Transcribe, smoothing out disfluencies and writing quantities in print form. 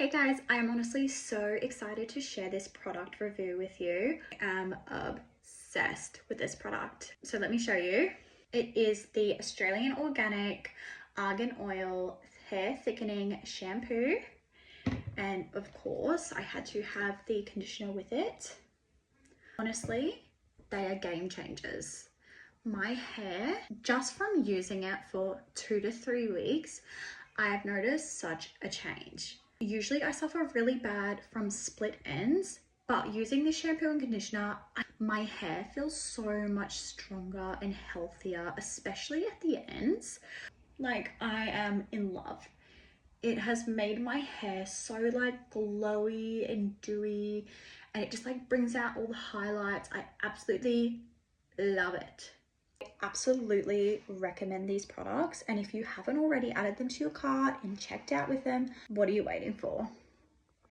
Hey guys, I am honestly so excited to share this product review with you. I am obsessed with this product. So let me show you. It is the Australian Organic Argan Oil Hair Thickening Shampoo. And of course, I had to have the conditioner with it. Honestly, they are game changers. My hair, just from using it for 2 to 3 weeks, I have noticed such a change. Usually I suffer really bad from split ends, but using the shampoo and conditioner, my hair feels so much stronger and healthier, especially at the ends. Like, I am in love. It has made my hair so like glowy and dewy, and it just like brings out all the highlights. I absolutely love it. I absolutely recommend these products, and if you haven't already added them to your cart and checked out with them, what are you waiting for?